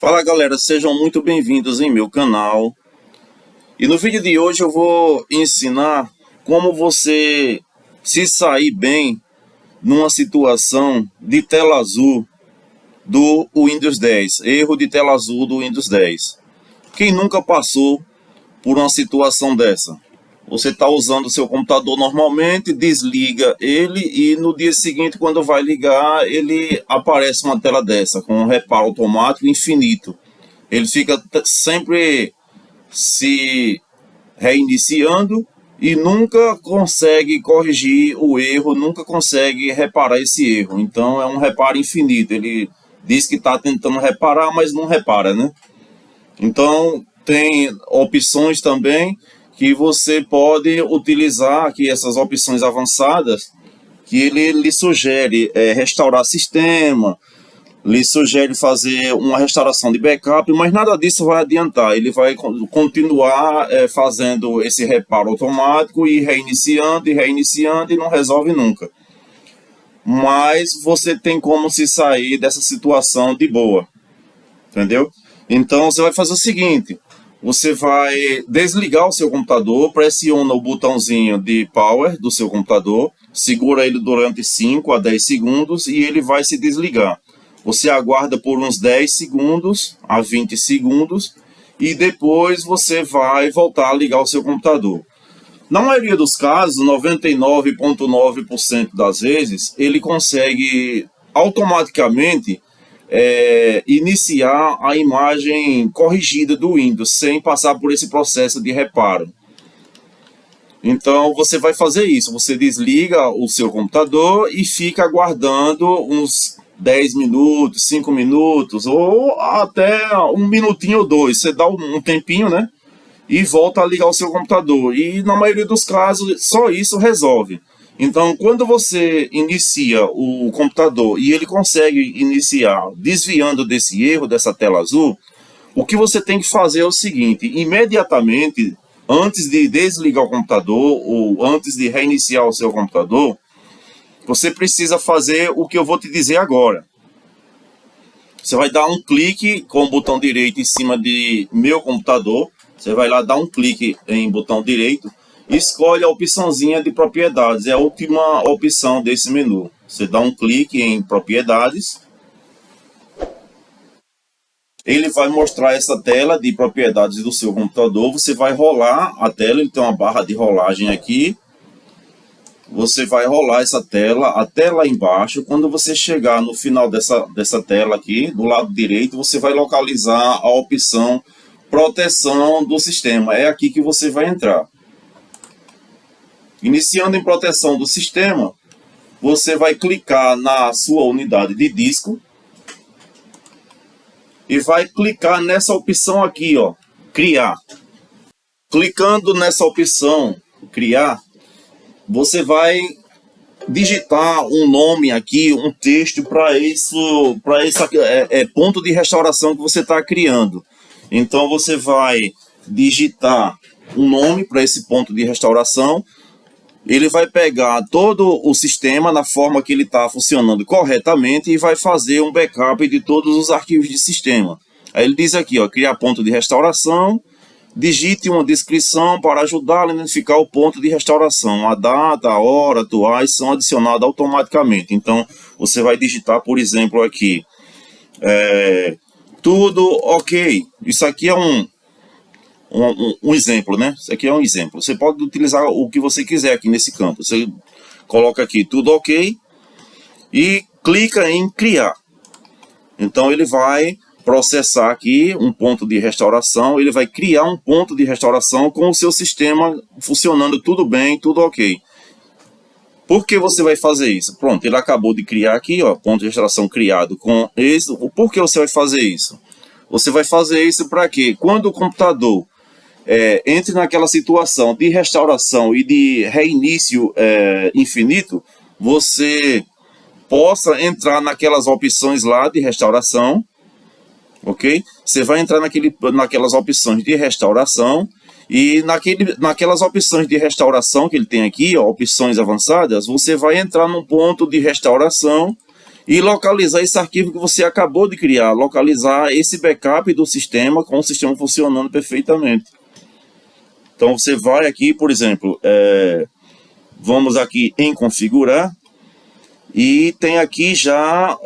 Fala galera, sejam muito bem-vindos em meu canal. E no vídeo de hoje eu vou ensinar como você se sair bem numa situação de tela azul do Windows 10. Erro de tela azul do Windows 10. Quem nunca passou por uma situação dessa? Você está usando o seu computador normalmente, desliga ele e no dia seguinte, quando vai ligar, ele aparece uma tela dessa, com um reparo automático infinito. Ele fica sempre se reiniciando e nunca consegue corrigir o erro, nunca consegue reparar esse erro. Então é um reparo infinito. Ele diz que está tentando reparar, mas não repara, né? Então tem opções também que você pode utilizar aqui, essas opções avançadas, que ele lhe sugere restaurar sistema, lhe sugere fazer uma restauração de backup, mas nada disso vai adiantar. Ele vai continuar fazendo esse reparo automático e reiniciando e não resolve nunca. Mas você tem como se sair dessa situação de boa, entendeu? Então você vai fazer o seguinte: você vai desligar o seu computador, pressiona o botãozinho de power do seu computador, segura ele durante 5 a 10 segundos e ele vai se desligar. Você aguarda por uns 10 segundos a 20 segundos e depois você vai voltar a ligar o seu computador. Na maioria dos casos, 99,9% das vezes, ele consegue automaticamente iniciar a imagem corrigida do Windows sem passar por esse processo de reparo. Então você vai fazer isso, você desliga o seu computador e fica aguardando uns 10 minutos, 5 minutos ou até um minutinho ou dois. Você dá um tempinho, né? E volta a ligar o seu computador. E na maioria dos casos só isso resolve. Então, quando você inicia o computador e ele consegue iniciar desviando desse erro, dessa tela azul, o que você tem que fazer é o seguinte: imediatamente, antes de desligar o computador ou antes de reiniciar o seu computador, você precisa fazer o que eu vou te dizer agora. Você vai dar um clique com o botão direito em cima de meu computador. Você vai lá dar um clique em botão direito. Escolhe a opçãozinha de propriedades, é a última opção desse menu. Você dá um clique em propriedades. Ele vai mostrar essa tela de propriedades do seu computador. Você vai rolar a tela, ele tem uma barra de rolagem aqui. Você vai rolar essa tela até lá embaixo. Quando você chegar no final dessa tela aqui, do lado direito, você vai localizar a opção proteção do sistema. É aqui que você vai entrar. Iniciando em proteção do sistema, você vai clicar na sua unidade de disco e vai clicar nessa opção aqui, ó, criar. Clicando nessa opção criar, você vai digitar um nome aqui, um texto para esse ponto de restauração que você está criando. Então você vai digitar um nome para esse ponto de restauração. Ele vai pegar todo o sistema na forma que ele está funcionando corretamente e vai fazer um backup de todos os arquivos de sistema. Aí ele diz aqui, ó, criar ponto de restauração, digite uma descrição para ajudar a identificar o ponto de restauração. A data, a hora, atuais são adicionadas automaticamente. Então você vai digitar, por exemplo, aqui, tudo ok. Isso aqui é um exemplo, né? Isso aqui é um exemplo. Você pode utilizar o que você quiser aqui nesse campo. Você coloca aqui tudo ok e clica em criar. Então ele vai processar aqui um ponto de restauração. Ele vai criar um ponto de restauração com o seu sistema funcionando tudo bem, tudo ok. Por que você vai fazer isso? Pronto, ele acabou de criar aqui, ó, ponto de restauração criado com isso. Por que você vai fazer isso? Você vai fazer isso para quê? Quando o computador entre naquela situação de restauração e de reinício infinito, você possa entrar naquelas opções lá de restauração, ok? Você vai entrar naquelas opções de restauração e naquelas opções de restauração que ele tem aqui, ó, opções avançadas, você vai entrar num ponto de restauração e localizar esse arquivo que você acabou de criar, localizar esse backup do sistema com o sistema funcionando perfeitamente. Então você vai aqui, por exemplo, vamos aqui em configurar, e tem aqui já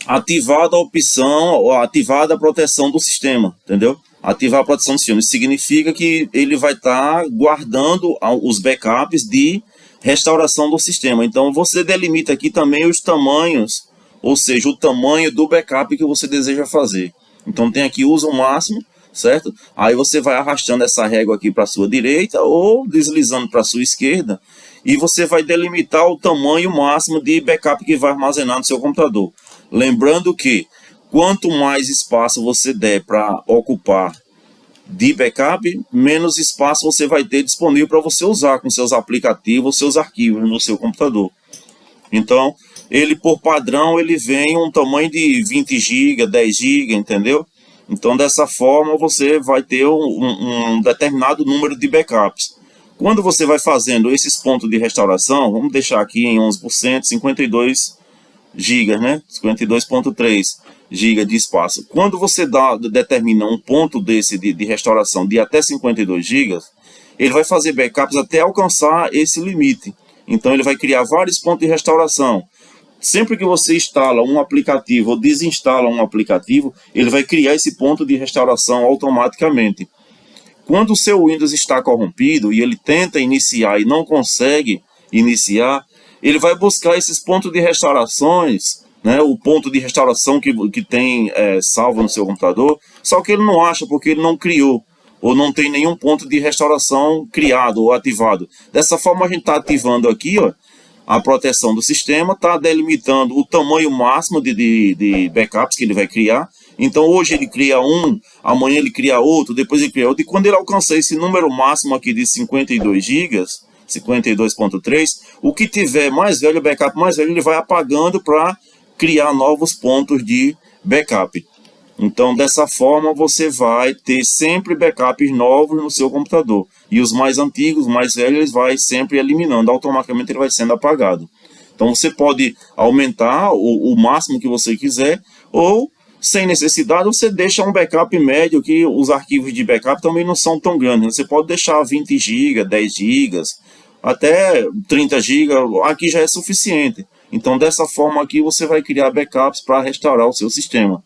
ativada a opção, ou ativada a proteção do sistema, entendeu? Ativar a proteção do sistema, isso significa que ele vai estar guardando os backups de restauração do sistema. Então você delimita aqui também os tamanhos, ou seja, o tamanho do backup que você deseja fazer. Então tem aqui uso máximo, certo? Aí você vai arrastando essa régua aqui para a sua direita ou deslizando para a sua esquerda, e você vai delimitar o tamanho máximo de backup que vai armazenar no seu computador. Lembrando que quanto mais espaço você der para ocupar de backup, menos espaço você vai ter disponível para você usar com seus aplicativos, seus arquivos no seu computador. Então, ele por padrão, ele vem um tamanho de 20 GB, 10 GB, entendeu? Então, dessa forma, você vai ter um determinado número de backups. Quando você vai fazendo esses pontos de restauração, vamos deixar aqui em 11%, 52 GB, né? 52,3 GB de espaço. Quando você determina um ponto desse de restauração de até 52 GB, ele vai fazer backups até alcançar esse limite. Então ele vai criar vários pontos de restauração. Sempre que você instala um aplicativo ou desinstala um aplicativo, ele vai criar esse ponto de restauração automaticamente. Quando o seu Windows está corrompido e ele tenta iniciar e não consegue iniciar, ele vai buscar esses pontos de restaurações, né, o ponto de restauração que tem salvo no seu computador, só que ele não acha porque ele não criou, ou não tem nenhum ponto de restauração criado ou ativado. Dessa forma a gente está ativando aqui, ó, a proteção do sistema, está delimitando o tamanho máximo de backups que ele vai criar. Então hoje ele cria um, amanhã ele cria outro, depois ele cria outro, e quando ele alcançar esse número máximo aqui de 52 GB, 52,3, o que tiver mais velho, o backup mais velho, ele vai apagando para criar novos pontos de backup. Então, dessa forma, você vai ter sempre backups novos no seu computador. E os mais antigos, mais velhos, ele vai sempre eliminando. Automaticamente ele vai sendo apagado. Então, você pode aumentar o máximo que você quiser, ou, sem necessidade, você deixa um backup médio, que os arquivos de backup também não são tão grandes. Você pode deixar 20 GB, 10 GB, até 30 GB, aqui já é suficiente. Então, dessa forma aqui, você vai criar backups para restaurar o seu sistema.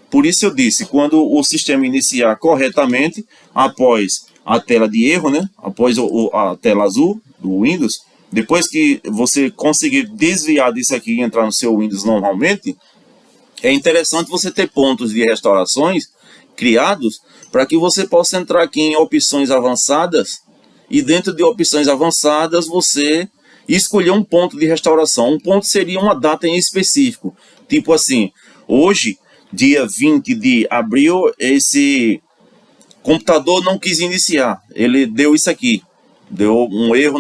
Por isso eu disse, quando o sistema iniciar corretamente, após a tela de erro, né, após a tela azul do Windows, depois que você conseguir desviar disso aqui e entrar no seu Windows normalmente, é interessante você ter pontos de restaurações criados para que você possa entrar aqui em opções avançadas, e dentro de opções avançadas você escolher um ponto de restauração. Um ponto seria uma data em específico, tipo assim, hoje, dia 20 de abril, esse computador não quis iniciar, ele deu isso aqui, deu um erro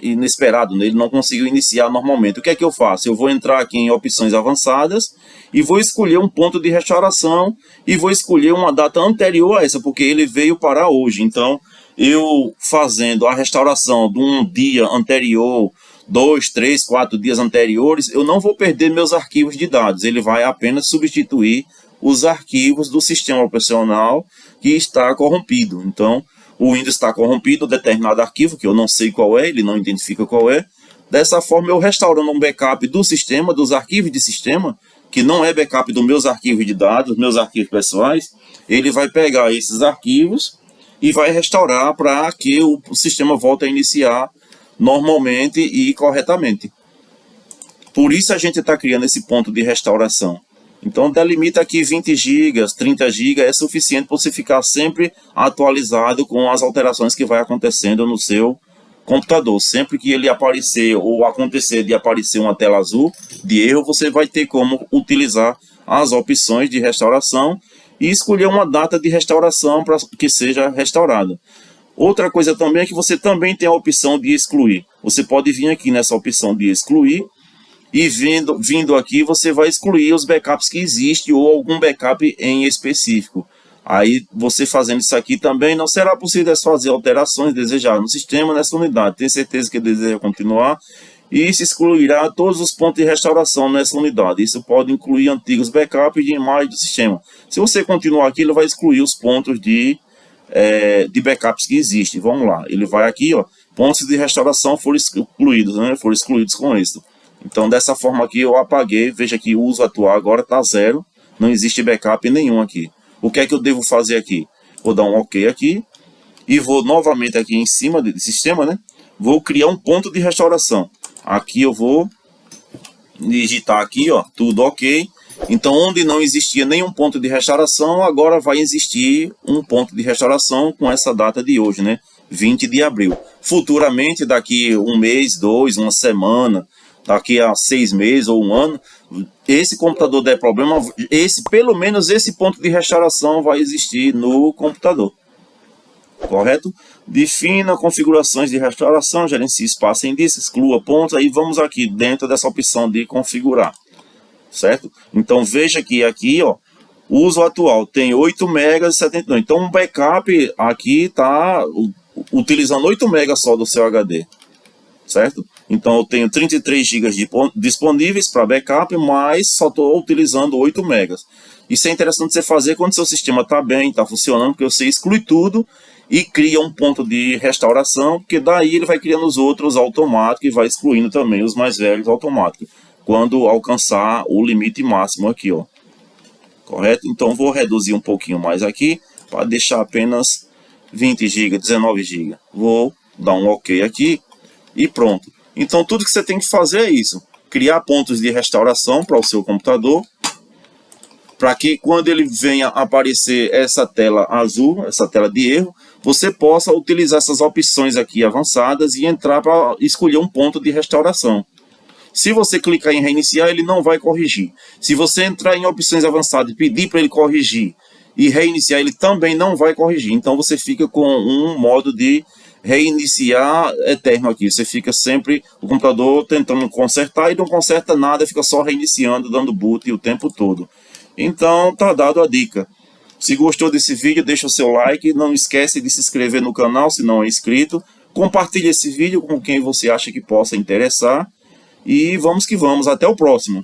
inesperado, ele não conseguiu iniciar normalmente. O que é que eu faço? Eu vou entrar aqui em opções avançadas e vou escolher um ponto de restauração e vou escolher uma data anterior a essa, porque ele veio para hoje. Então, eu fazendo a restauração de um dia anterior, 2, 3, 4 dias anteriores, eu não vou perder meus arquivos de dados, ele vai apenas substituir os arquivos do sistema operacional que está corrompido. Então, o Windows está corrompido, determinado arquivo, que eu não sei qual é, ele não identifica qual é. Dessa forma, eu restaurando um backup do sistema, dos arquivos de sistema, que não é backup dos meus arquivos de dados, meus arquivos pessoais, ele vai pegar esses arquivos e vai restaurar para que o sistema volte a iniciar normalmente e corretamente. Por isso a gente está criando esse ponto de restauração. Então delimita aqui 20 GB, 30 GB, é suficiente para você ficar sempre atualizado com as alterações que vai acontecendo no seu computador. Sempre que ele aparecer ou acontecer de aparecer uma tela azul de erro, você vai ter como utilizar as opções de restauração e escolher uma data de restauração para que seja restaurada. Outra coisa também é que você também tem a opção de excluir. Você pode vir aqui nessa opção de excluir e vindo aqui você vai excluir os backups que existem ou algum backup em específico. Aí você fazendo isso aqui também não será possível fazer alterações desejadas no sistema nessa unidade. Tem certeza que deseja continuar e se excluirá todos os pontos de restauração nessa unidade. Isso pode incluir antigos backups de imagem do sistema. Se você continuar aqui, ele vai excluir os pontos de backups que existem. Vamos lá, ele vai aqui, ó, pontos de restauração foram excluídos, né? Foram excluídos com êxito. Então, dessa forma aqui, eu apaguei. Veja que o uso atual agora está 0. Não existe backup nenhum aqui. O que é que eu devo fazer aqui? Vou dar um OK aqui. E vou novamente aqui em cima do sistema, né? Vou criar um ponto de restauração. Aqui eu vou digitar aqui, ó, tudo OK. Então, onde não existia nenhum ponto de restauração, agora vai existir um ponto de restauração com essa data de hoje, né? 20 de abril. Futuramente, daqui um mês, 2, uma semana, daqui a 6 meses ou um ano, esse computador der problema, pelo menos esse ponto de restauração vai existir no computador. Correto? Defina configurações de restauração, gerencie espaço em disco, exclua pontos. Aí vamos aqui dentro dessa opção de configurar. Certo? Então veja que aqui, ó, o uso atual tem 8 MB e 79. Então um backup aqui está utilizando 8 MB só do seu HD. Certo? Então eu tenho 33 GB disponíveis para backup, mas só estou utilizando 8 MB. Isso é interessante você fazer quando seu sistema está bem, está funcionando, porque você exclui tudo e cria um ponto de restauração, porque daí ele vai criando os outros automáticos e vai excluindo também os mais velhos automáticos, quando alcançar o limite máximo aqui, ó. Correto? Então vou reduzir um pouquinho mais aqui, para deixar apenas 20 GB, 19 GB. Vou dar um OK aqui e pronto. Então tudo que você tem que fazer é isso, criar pontos de restauração para o seu computador, para que quando ele venha aparecer essa tela azul, essa tela de erro, você possa utilizar essas opções aqui avançadas e entrar para escolher um ponto de restauração. Se você clicar em reiniciar, ele não vai corrigir. Se você entrar em opções avançadas e pedir para ele corrigir e reiniciar, ele também não vai corrigir. Então você fica com um modo de reiniciar eterno aqui. Você fica sempre o computador tentando consertar e não conserta nada, fica só reiniciando, dando boot o tempo todo. Então tá dado a dica. Se gostou desse vídeo, deixa o seu like, não esquece de se inscrever no canal se não é inscrito. Compartilhe esse vídeo com quem você acha que possa interessar. E vamos que vamos, até o próximo.